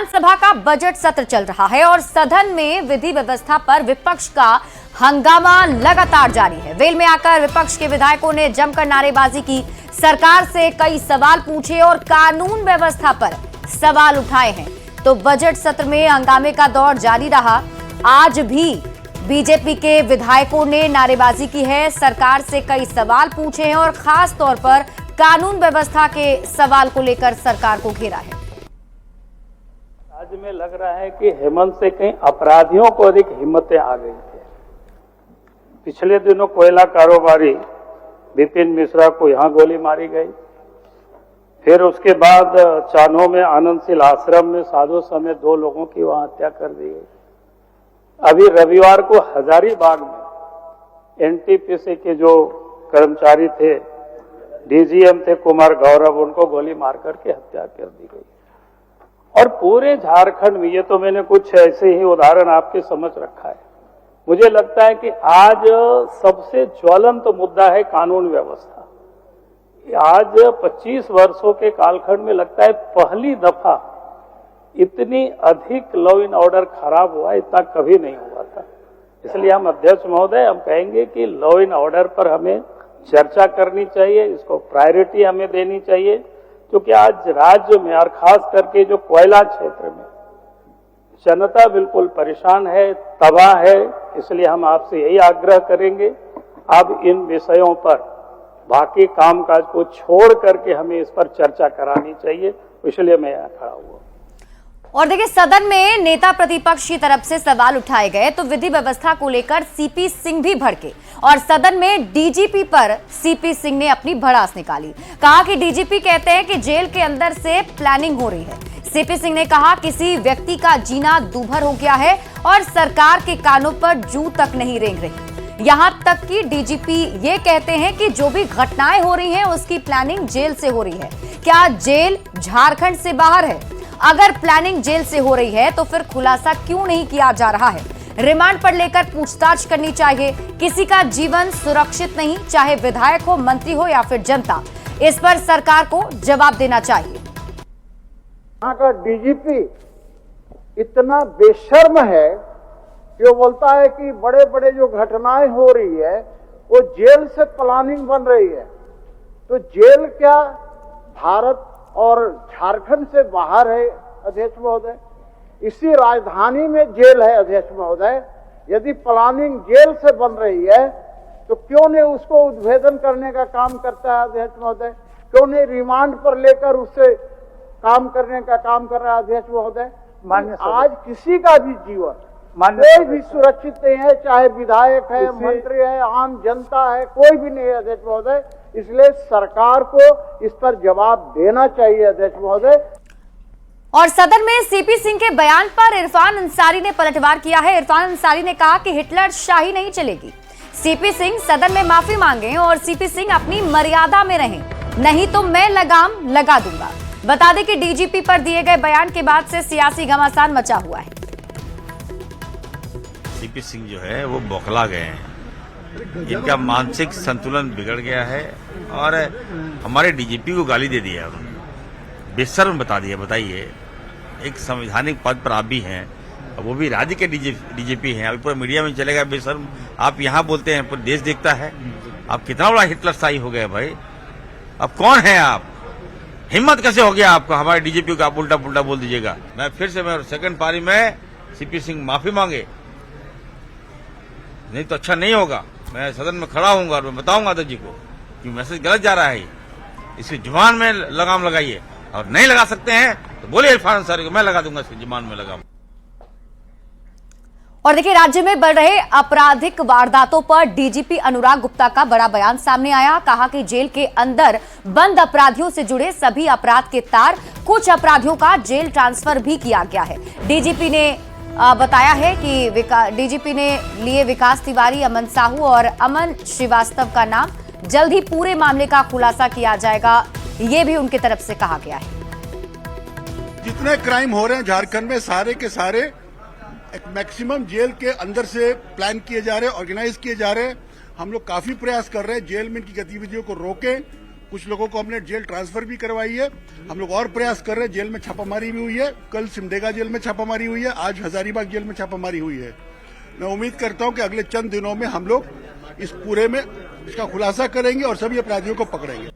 विधानसभा का बजट सत्र चल रहा है और सदन में विधि व्यवस्था पर विपक्ष का हंगामा लगातार जारी है। वेल में आकर विपक्ष के विधायकों ने जमकर नारेबाजी की, सरकार से कई सवाल पूछे और कानून व्यवस्था पर सवाल उठाए हैं। तो बजट सत्र में हंगामे का दौर जारी रहा। आज भी बीजेपी के विधायकों ने नारेबाजी की है, सरकार से कई सवाल पूछे हैं और खास तौर पर कानून व्यवस्था के सवाल को लेकर सरकार को घेरा है। राज्य में लग रहा है कि हेमंत से कहीं अपराधियों को अधिक हिम्मतें आ गई थी। पिछले दिनों कोयला कारोबारी विपिन मिश्रा को यहां गोली मारी गई, फिर उसके बाद चान्हो में आनंदशील आश्रम में साधु समेत 2 लोगों की वहां हत्या कर दी गई। अभी रविवार को हजारीबाग में एनटीपीसी के जो कर्मचारी थे, डीजीएम थे कुमार गौरव, उनको गोली मार करके हत्या कर दी गई। और पूरे झारखंड में, ये तो मैंने कुछ ऐसे ही उदाहरण आपके समझ रखा है। मुझे लगता है कि आज सबसे ज्वलंत मुद्दा है कानून व्यवस्था। आज 25 वर्षों के कालखंड में लगता है पहली दफा इतनी अधिक लॉ एंड ऑर्डर खराब हुआ, इतना कभी नहीं हुआ था। इसलिए हम अध्यक्ष महोदय हम कहेंगे कि लॉ एंड ऑर्डर पर हमें चर्चा करनी चाहिए, इसको प्रायोरिटी हमें देनी चाहिए, क्योंकि आज राज्य में और खास करके जो कोयला क्षेत्र में जनता बिल्कुल परेशान है, तबाह है। इसलिए हम आपसे यही आग्रह करेंगे, अब इन विषयों पर बाकी कामकाज को छोड़ करके हमें इस पर चर्चा करानी चाहिए। इसलिए मैं यहाँ खड़ा हुआ। और देखिए, सदन में नेता प्रतिपक्ष की तरफ से सवाल उठाए गए तो विधि व्यवस्था को लेकर सीपी सिंह भी भड़के और सदन में डीजीपी पर सीपी सिंह ने अपनी भड़ास निकाली। कहा कि डीजीपी कहते हैं कि जेल के अंदर से प्लानिंग हो रही है। सीपी सिंह ने कहा किसी व्यक्ति का जीना दूभर हो गया है और सरकार के कानों पर जूं तक नहीं रेंग रही। यहां तक कि डीजीपी ये कहते हैं कि जो भी घटनाएं हो रही हैं उसकी प्लानिंग जेल से हो रही है। क्या जेल झारखंड से बाहर है? अगर प्लानिंग जेल से हो रही है तो फिर खुलासा क्यों नहीं किया जा रहा है? रिमांड पर लेकर पूछताछ करनी चाहिए। किसी का जीवन सुरक्षित नहीं, चाहे विधायक हो, मंत्री हो या फिर जनता। इस पर सरकार को जवाब देना चाहिए। यहाँ का डीजीपी इतना बेशर्म है कि वो बोलता है कि बड़े बड़े जो घटनाएं हो रही है वो जेल से प्लानिंग बन रही है। तो जेल क्या भारत और झारखंड से बाहर है अध्यक्ष महोदय? इसी राजधानी में जेल है अध्यक्ष महोदय। यदि प्लानिंग जेल से बन रही है तो क्यों नहीं उसको उद्भेदन करने का काम करता है अध्यक्ष महोदय? क्यों नहीं रिमांड पर लेकर उससे काम करने का काम कर रहा है अध्यक्ष महोदय? आज किसी का भी जीवन कोई भी सुरक्षित नहीं है, चाहे विधायक है, मंत्री है, आम जनता है, कोई भी नहीं है अध्यक्ष महोदय। इसलिए सरकार को इस पर जवाब देना चाहिए अध्यक्ष महोदय। और सदन में सीपी सिंह के बयान पर इरफान अंसारी ने पलटवार किया है। इरफान अंसारी ने कहा कि हिटलर शाही नहीं चलेगी। सीपी सिंह सदन में माफी मांगे और सीपी सिंह अपनी मर्यादा में रहें, नहीं तो मैं लगाम लगा दूंगा। बता दें कि डीजीपी पर दिए गए बयान के बाद से सियासी घमासान मचा हुआ है। सीपी सिंह जो है वो बौखला गए हैं, इनका मानसिक संतुलन बिगड़ गया है और हमारे डीजीपी को गाली दे दिया उन्होंने, बेशर्म बता दिया। बताइए, एक संवैधानिक पद पर आप भी हैं, वो भी राज्य के डीजीपी हैं, अभी पूरा मीडिया में चलेगा बेशर्म। आप यहाँ बोलते हैं, पूरा देश देखता है। आप कितना बड़ा हिटलर शाही हो गए भाई। अब कौन है आप? हिम्मत कैसे हो गया आपको हमारे डीजीपी को आप उल्टा पुल्टा बोल दीजिएगा? मैं फिर से सेकंड पारी में सीपी सिंह माफी मांगे, नहीं तो अच्छा नहीं होगा। मैं सदन में खड़ा होऊंगा और मैं बताऊंगा अध्यक्ष जी को कि मैसेज गलत जा रहा है, इसकी जुबान में लगाम लगाइए। और नहीं लगा सकते हैं तो बोलिए इरफान अंसारी को, मैं लगा दूंगा इसकी जुबान में लगाम। और देखिए, राज्य में बढ़ रहे आपराधिक वारदातों पर डीजीपी अनुराग गुप्ता का बड़ा बयान सामने आया। कहा कि जेल के अंदर बंद अपराधियों से जुड़े सभी अपराध के तार, कुछ अपराधियों का जेल ट्रांसफर भी किया गया है। डीजीपी ने बताया है कि डीजीपी ने लिए विकास तिवारी, अमन साहू और अमन श्रीवास्तव का नाम। जल्द ही पूरे मामले का खुलासा किया जाएगा, ये भी उनकी तरफ से कहा गया है। जितने क्राइम हो रहे हैं झारखंड में, सारे के सारे एक मैक्सिमम जेल के अंदर से प्लान किए जा रहे हैं, ऑर्गेनाइज किए जा रहे हैं। हम लोग काफी प्रयास कर रहे हैं जेल में इनकी गतिविधियों को रोकें, कुछ लोगों को हमने जेल ट्रांसफर भी करवाई है। हम लोग और प्रयास कर रहे हैं। जेल में छापामारी भी हुई है, कल सिमडेगा जेल में छापामारी हुई है, आज हजारीबाग जेल में छापामारी हुई है। मैं उम्मीद करता हूं कि अगले चंद दिनों में हम लोग इस पूरे में इसका खुलासा करेंगे और सभी अपराधियों को पकड़ेंगे।